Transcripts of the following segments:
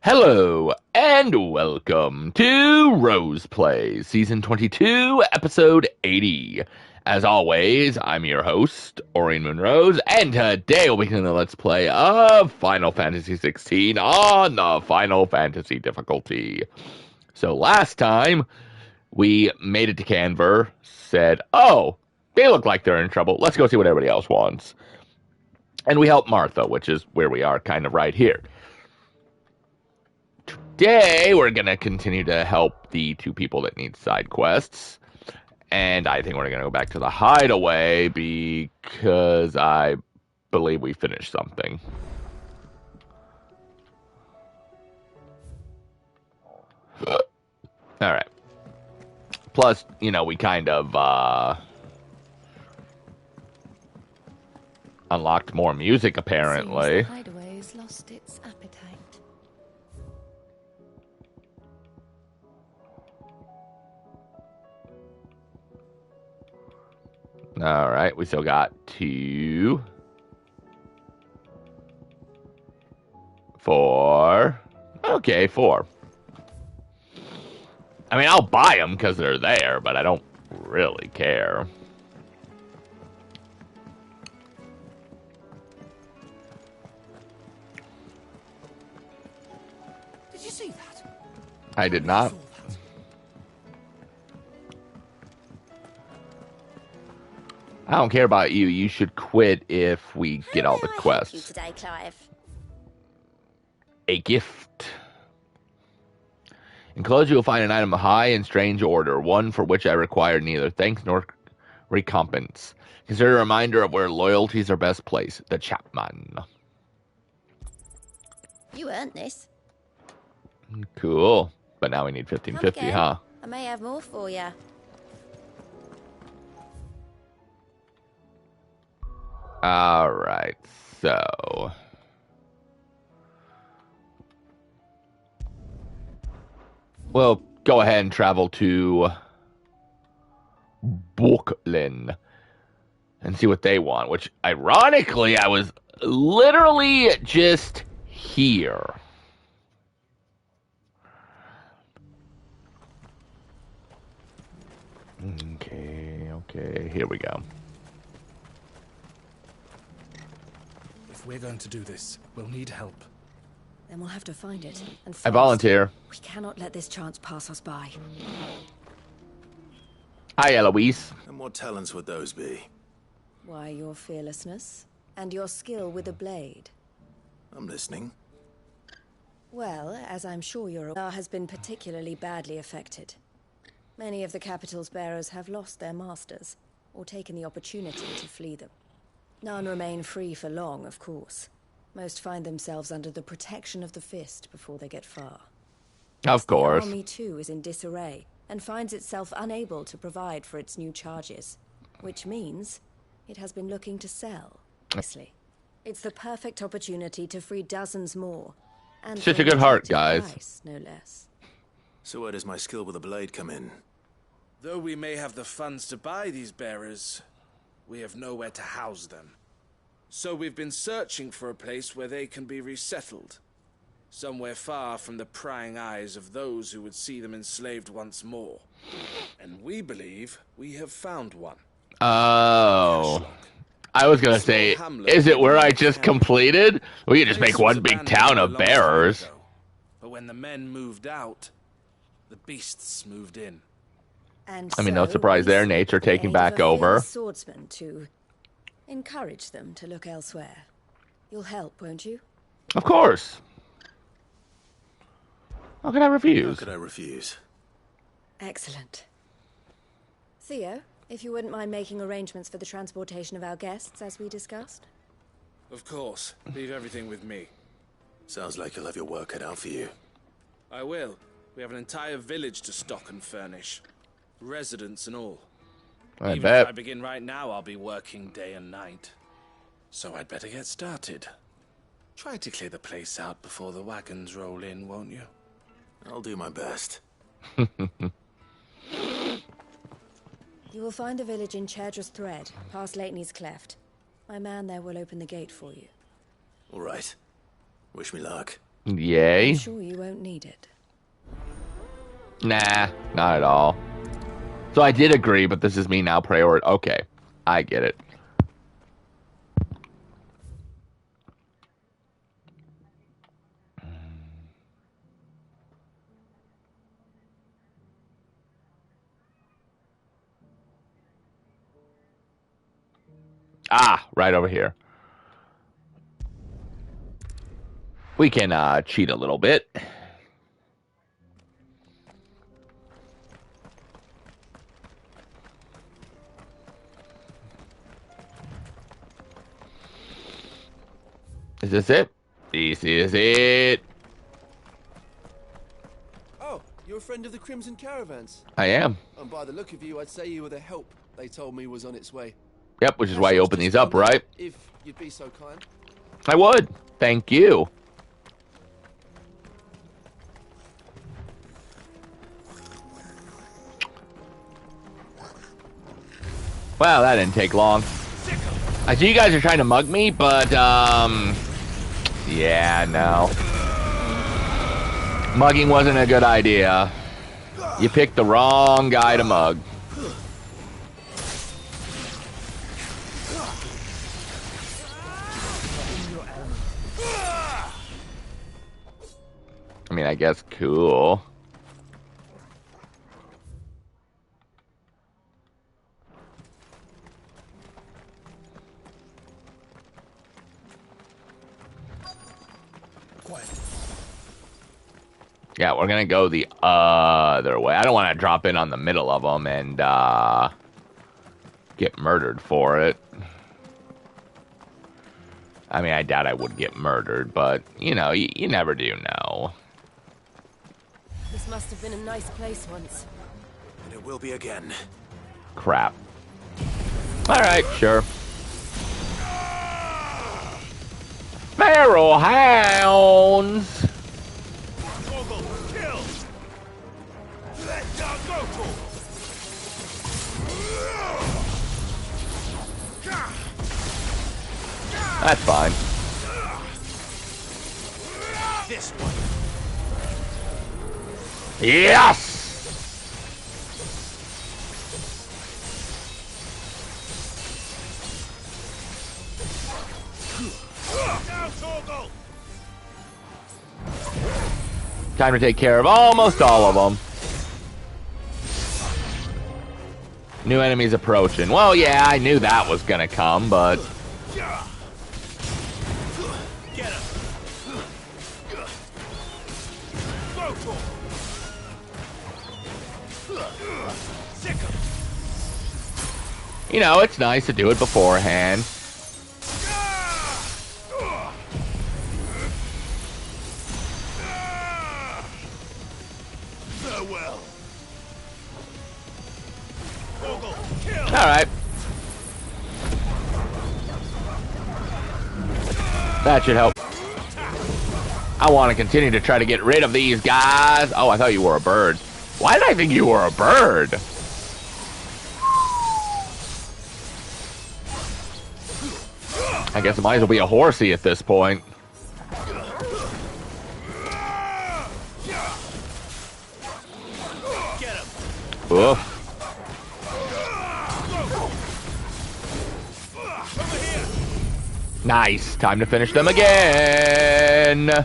Hello, and welcome to Rose Plays, Season 22, Episode 80. As always, I'm your host, Aurian MoonRose, and today we'll be doing the Let's Play of Final Fantasy XVI on the Final Fantasy difficulty. So last time, we made it to Canver, said, oh, they look like they're in trouble, let's go see what everybody else wants. And we helped Martha, which is where we are kind of right here. Today, we're going to continue to help the two people that need side quests. And I think we're going to go back to the hideaway because I believe we finished something. Alright. Plus, you know, we kind of unlocked more music, apparently. The hideaway's lost its appetite. Alright, we still got 2, 4. Okay, 4. I mean, I'll buy them because they're there, but I don't really care. Did you see that? I did not. I don't care about you. You should quit if we get all the quests. How may I help you today, Clive? A gift. Enclosed, you will find an item of high and strange order, one for which I require neither thanks nor recompense. Consider a reminder of where loyalties are best placed. The Chapman. You earned this. Cool. But now we need 1550, Come huh? I may have more for you. Alright, so... We'll go ahead and travel to Brooklyn and see what they want, which, ironically, I was literally just here. Okay, here we go. If we're going to do this, we'll need help. Then we'll have to find it. And I fast. volunteer. We cannot let this chance pass us by. Hi, Eloise. And what talents would those be? Why, your fearlessness and your skill with a blade. I'm listening. Well, as I'm sure you're aware, has been particularly badly affected. Many of the capital's bearers have lost their masters, or taken the opportunity to flee them. None remain free for long, of course. Most find themselves under the protection of the Fist before they get far. Of course. The army, too, is in disarray, and finds itself unable to provide for its new charges. Which means it has been looking to sell. Honestly, it's the perfect opportunity to free dozens more. And Such for a good heart, attractive guys. price, no less. So where does my skill with a blade come in? Though we may have the funds to buy these bearers, we have nowhere to house them. So we've been searching for a place where they can be resettled. Somewhere far from the prying eyes of those who would see them enslaved once more. And we believe we have found one. Oh. I was gonna say, is it where I just completed? We could just make one big town of bearers. But when the men moved out, the beasts moved in. And I mean, no so surprise we there, seek nature the taking aid back of a over. fearless swordsman to encourage them to look elsewhere. You'll help, won't you? Of course. How can I How refuse? could I refuse? Excellent. Theo, if you wouldn't mind making arrangements for the transportation of our guests, as we discussed. Of course, leave everything with me. Sounds like you'll have your work cut out for you. I will. We have an entire village to stock and furnish. Residents and all. I Even bet. if I begin right now, I'll be working day and night. So I'd better get started. Try to clear the place out before the wagons roll in, won't you? I'll do my best. You will find a village in Chairdress Thread, past Lateney's Cleft. My man there will open the gate for you. All right. Wish me luck. Yay. I'm sure you won't need it. Nah, not at all. So I did agree, but this is me now priority. Okay, I get it. Ah, right over here. We can cheat a little bit. Is this it? This is it. Oh, you're a friend of the Crimson Caravans. I am. And by the look of you, I'd say you were the help they told me was on its way. Yep, which is why you open these up, right? If you'd be so kind. I would. Thank you. Well, that didn't take long. I see you guys are trying to mug me, but, yeah, no. Mugging wasn't a good idea. You picked the wrong guy to mug. I mean, I guess cool. Yeah, we're gonna go the other way. I don't want to drop in on the middle of them and get murdered for it. I mean, I doubt I would get murdered, but, you know, you never do know. This must have been a nice place once. And it will be again. Crap. Alright, sure. Feral hounds! That's fine. This one. Yes! Time to take care of almost all of them. New enemies approaching. Well, yeah, I knew that was gonna come, but... You know, it's nice to do it beforehand. Alright. That should help. I want to continue to try to get rid of these guys. Oh, I thought you were a bird. Why did I think you were a bird? I guess it might as well be a horsey at this point. Oof. Nice. Time to finish them again.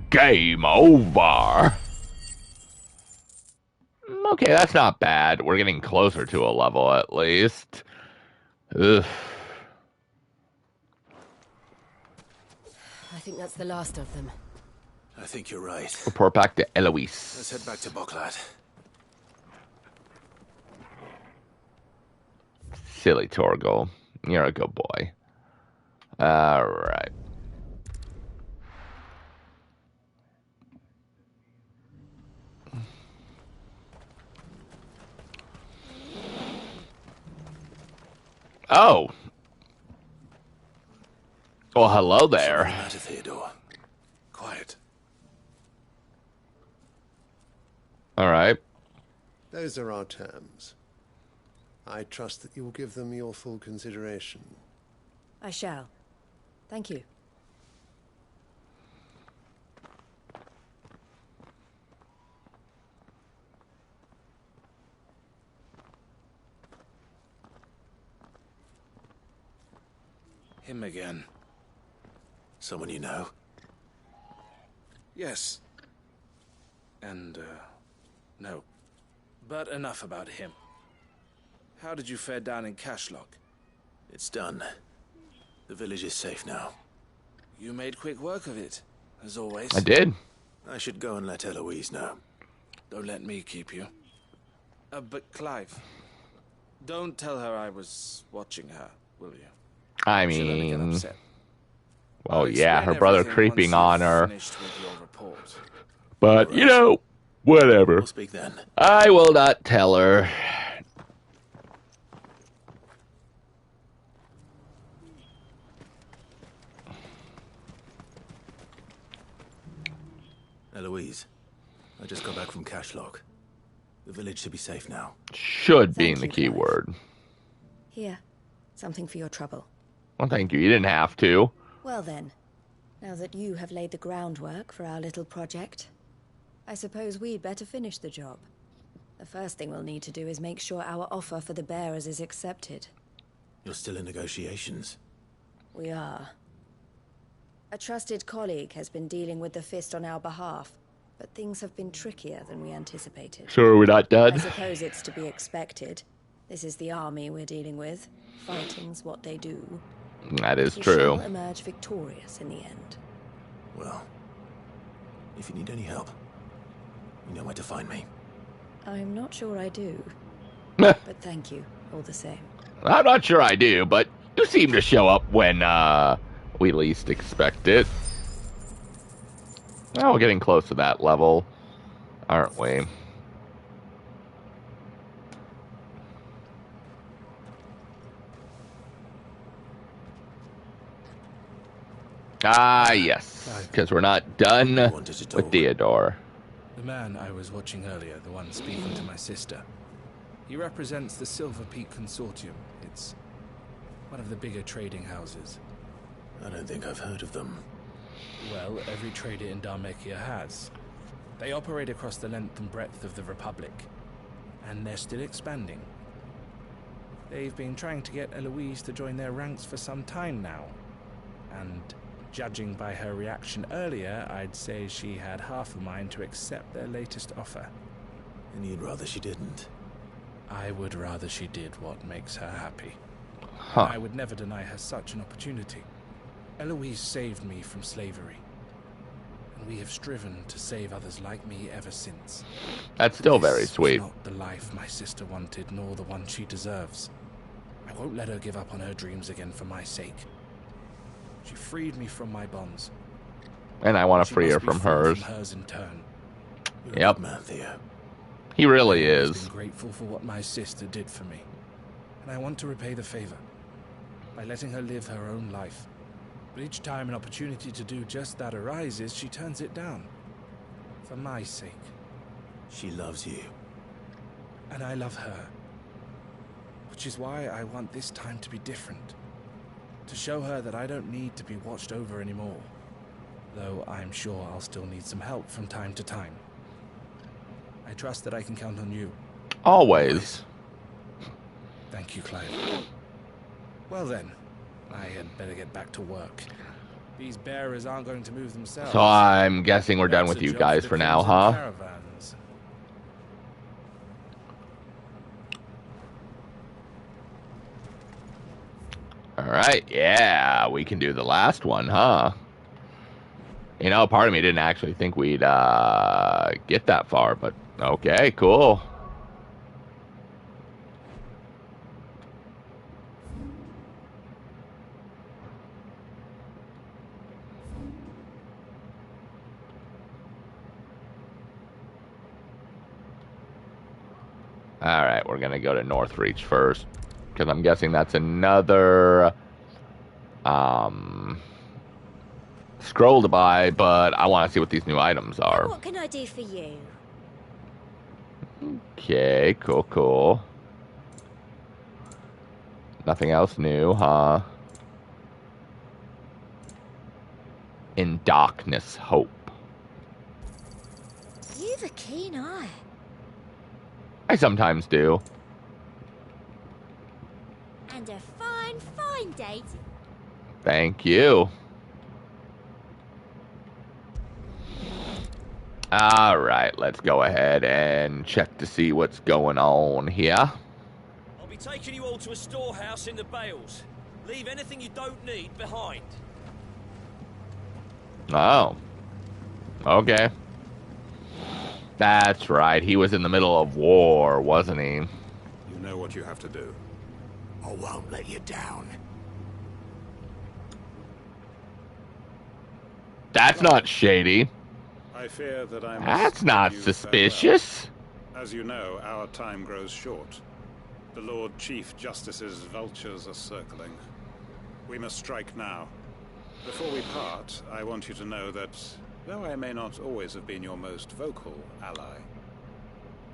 Game over. Okay, that's not bad. We're getting closer to a level, at least. Ugh. I think that's the last of them. I think you're right. Report back to Eloise. Let's head back to Boklat. Silly Torgal. You're a good boy. Alright. Oh. Well, hello there. Something the matter, Theodore? Quiet. Alright. Those are our terms. I trust that you will give them your full consideration. I shall. Thank you. Him again. Someone you know? Yes. And, no. But enough about him. How did you fare down in Cashlock? It's done. The village is safe now. You made quick work of it, as always. I did. I should go and let Eloise know. Don't let me keep you. But Clive, don't tell her I was watching her, will you? I She'll only get mean, upset. well, I'll yeah, her explain brother everything creeping once on you've her. finished with your report. But, you know, whatever. We'll speak then. I will not tell her. Eloise, I just got back from Cashlock. The village should be safe now. Should being Thank the you, key Clive. word. Here, something for your trouble. Well, thank you. You didn't have to. Well then, now that you have laid the groundwork for our little project, I suppose we'd better finish the job. The first thing we'll need to do is make sure our offer for the bearers is accepted. You're still in negotiations. We are. A trusted colleague has been dealing with the Fist on our behalf, but things have been trickier than we anticipated. So are we not I done? suppose it's to be expected. This is the army we're dealing with. Fighting's what they do. That is We true. shall emerge victorious in the end. Well, if you need any help, you know where to find me. I'm not sure I do, Meh. but thank you, all the same. I'm not sure I do, but you seem to show up when we least expect it. Oh, we're getting close to that level, aren't we? Ah, yes, because we're not done Wanted to with talk. Theodore. The man I was watching earlier, the one speaking to my sister, he represents the Silver Peak Consortium. It's one of the bigger trading houses. I don't think I've heard of them. Well, every trader in Dharmekia has. They operate across the length and breadth of the Republic, and they're still expanding. They've been trying to get Eloise to join their ranks for some time now, and judging by her reaction earlier, I'd say she had half a mind to accept their latest offer. And you'd rather she didn't. I would rather she did what makes her happy. Huh. And I would never deny her such an opportunity. Eloise saved me from slavery, and we have striven to save others like me ever since. That's still This very was sweet. not the life my sister wanted, nor the one she deserves. I won't let her give up on her dreams again for my sake. She freed me from my bonds. And I want to She free must her be from free hers. From hers in turn. You're a Yep. good man, Theo. He really I've always is. been grateful for what my sister did for me, and I want to repay the favor by letting her live her own life. But each time an opportunity to do just that arises, she turns it down. For my sake. She loves you. And I love her. Which is why I want this time to be different. To show her that I don't need to be watched over anymore. Though I'm sure I'll still need some help from time to time. I trust that I can count on you. Always. Thank you, Clive. Well then, I had better get back to work. These bearers aren't going to move themselves. So I'm guessing we're done That's with a you job guys the for now, kings of huh? caravans. Alright, yeah, we can do the last one, huh? You know, part of me didn't actually think we'd get that far, but okay, cool. Alright, we're gonna go to Northreach first, because I'm guessing that's another scroll to buy, but I want to see what these new items are. What can I do for you? Okay, cool, cool. Nothing else new, huh? in darkness hope. You've a keen eye. I sometimes do. And a fine, fine day. Thank you. Alright, let's go ahead and check to see what's going on here. I'll be taking you all to a storehouse in the Bales. Leave anything you don't need behind. Oh. Okay. That's right, he was in the middle of war, wasn't he? You know what you have to do. I won't let you down. That's not shady. I fear that I must That's not bid you suspicious. farewell. As you know, our time grows short. The Lord Chief Justice's vultures are circling. We must strike now. Before we part, I want you to know that, though I may not always have been your most vocal ally,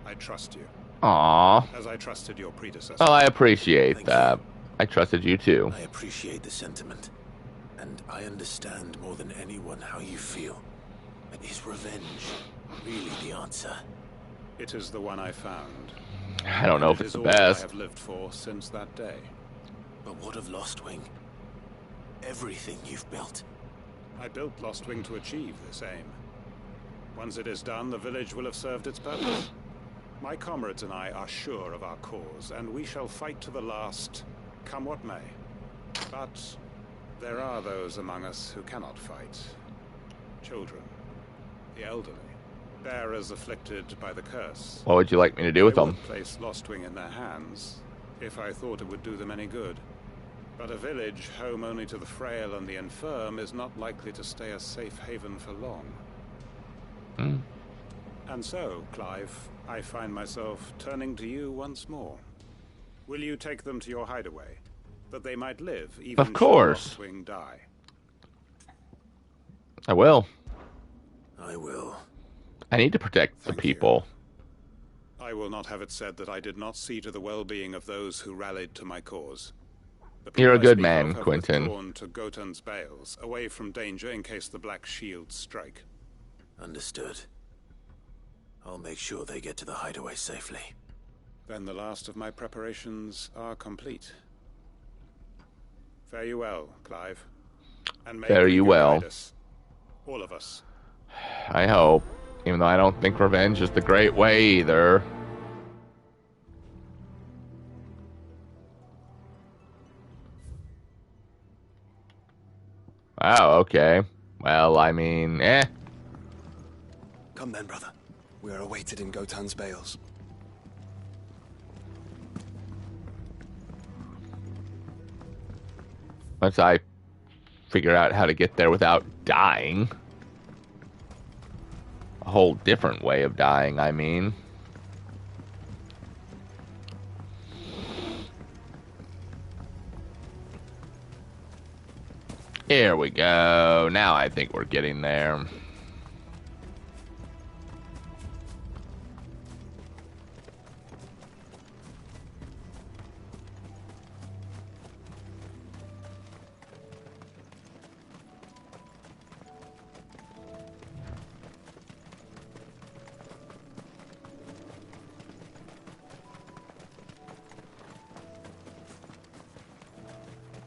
I trust you, Aww. as I trusted your predecessor. Well, I appreciate Thank that. you. I trusted you too. I appreciate the sentiment, and I understand more than anyone how you feel. But is revenge really the answer? It is the one I found. I don't know if It it's is the all I best. have lived for since that day. But what of Lostwing? Everything you've built. I built Lostwing to achieve this aim. Once it is done, the village will have served its purpose. My comrades and I are sure of our cause, and we shall fight to the last, come what may. But there are those among us who cannot fight. Children, the elderly, bearers afflicted by the curse. What would you like me to do with I them? would place Lostwing in their hands, if I thought it would do them any good. But a village home only to the frail and the infirm is not likely to stay a safe haven for long. Hmm. And so, Clive, I find myself turning to you once more. Will you take them to your hideaway, that they might live even Of course. should Lostwing die? I will. I will. I need to protect the Thank you. people. I will not have it said that I did not see to the well-being of those who rallied to my cause. The people You're a I good speak man, of have Quentin. withdrawn to Gotan's Bales, away from danger in case the Black Shields strike. Understood. I'll make sure they get to the hideaway safely. Then the last of my preparations are complete. Fare you well, Clive. And may Fare you Greer well. guide us. All of us. I hope. Even though I don't think revenge is the great way either. Wow, okay. Well, I mean, Come then, brother. We are awaited in Gotan's Bales. Once I figure out how to get there without dying. A whole different way of dying, I mean. Here we go. Now I think we're getting there.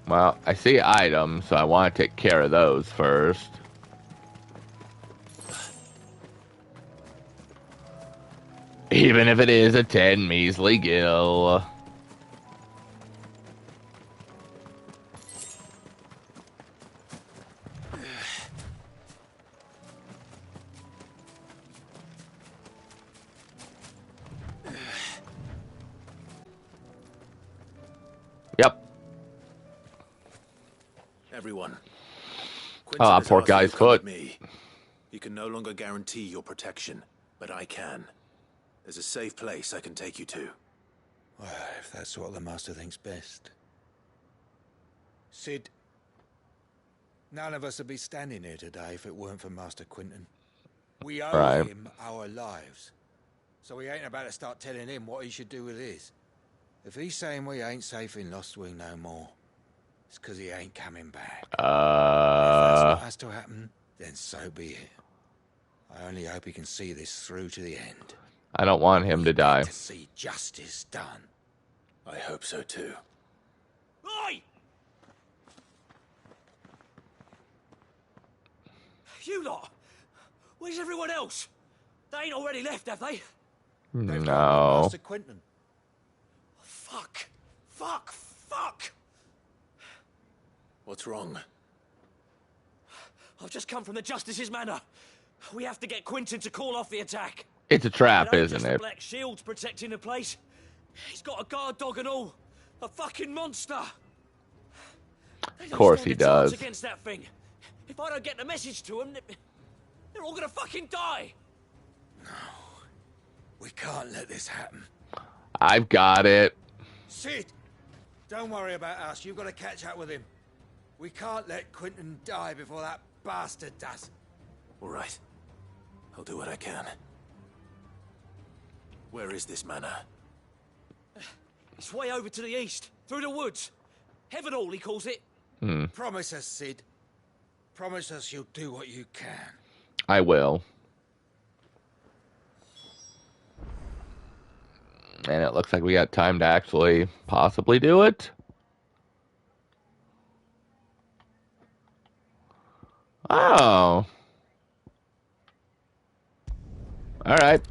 Well, I see items, so I want to take care of those first. Even if it is a 10 measly gil. Yep. Everyone. Ah, Quentin has poor asked you guy's to come with foot. Me. He can no longer guarantee your protection, but I can. There's a safe place I can take you to. Well, if that's what the Master thinks best. Sid, none of us would be standing here today if it weren't for Master Quentin. We owe Right. him our lives. So we ain't about to start telling him what he should do with his. If he's saying we ain't safe in Lostwing no more, it's because he ain't coming back. If that's what has to happen, then so be it. I only hope he can see this through to the end. I don't want him to die. To see justice done. I hope so too. Oi! You lot! Where's everyone else? They ain't already left, have they? No. Master Quentin. Fuck! Fuck! Fuck! What's wrong? I've just come from the Justice's manor. We have to get Quentin to call off the attack. It's a trap, It ain't isn't just the it? Black Shield's protecting the place. He's got a guard dog and all. A fucking monster. Of course he does. Against that thing. If I don't get the message to them, they're all gonna fucking die. No. We can't let this happen. I've got it. Sid! Don't worry about us. You've got to catch up with him. We can't let Quentin die before that bastard does. All right. I'll do what I can. Where is this manor? It's way over to the east, through the woods. Heaven Hall, he calls it. Promise us, Sid. Promise us you'll do what you can. I will. And it looks like we got time to actually possibly do it. Oh. Alright.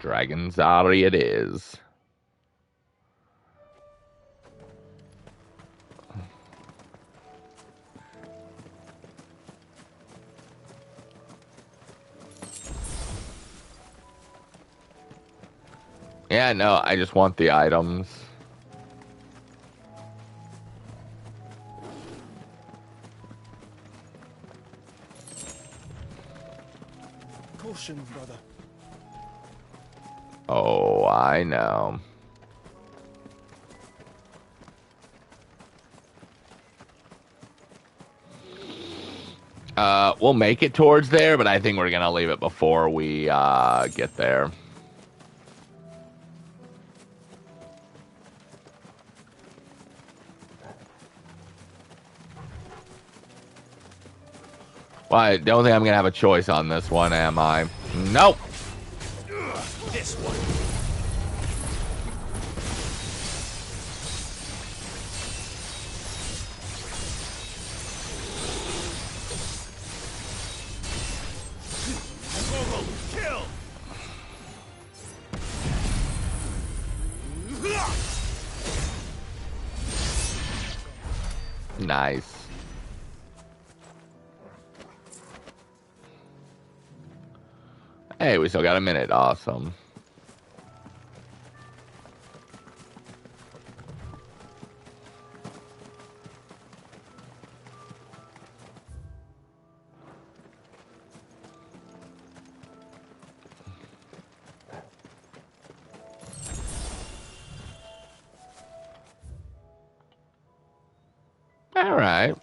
Dragon's Auri it is. Yeah, no, I just want the items. Caution, brother. Oh, I know. We'll make it towards there, but I think we're gonna leave it before we get there. Well, I don't think I'm gonna have a choice on this one, am I? Nope. This one. Kill. Nice. Hey, we still got a minute. Awesome. All right.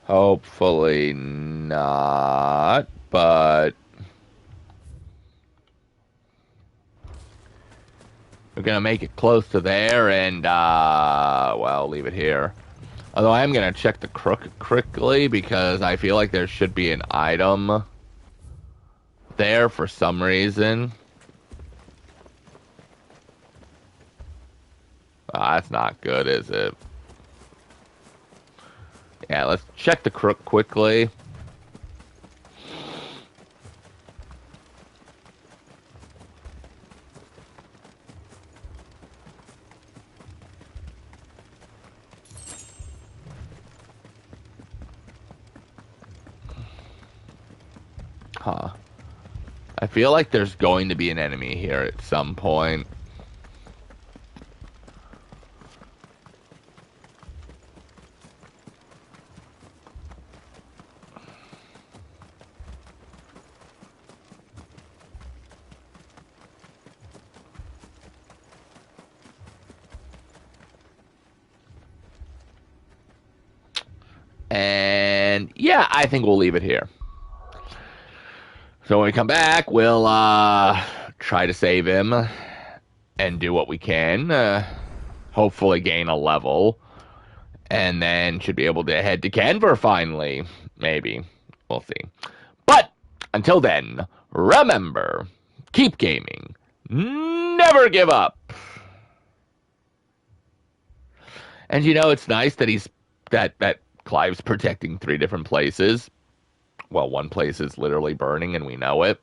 Hopefully not, but we're gonna make it close to there and well, leave it here. Although I am gonna check the crook quickly because I feel like there should be an item there for some reason. That's not good, is it? Yeah, let's check the crook quickly. Huh. I feel like there's going to be an enemy here at some point. And yeah, I think we'll leave it here. So when we come back, we'll try to save him and do what we can. Hopefully gain a level. And then should be able to head to Canver finally. Maybe. We'll see. But until then, remember, keep gaming. Never give up. And you know, it's nice that that Clive's protecting 3 different places. Well, one place is literally burning and we know it.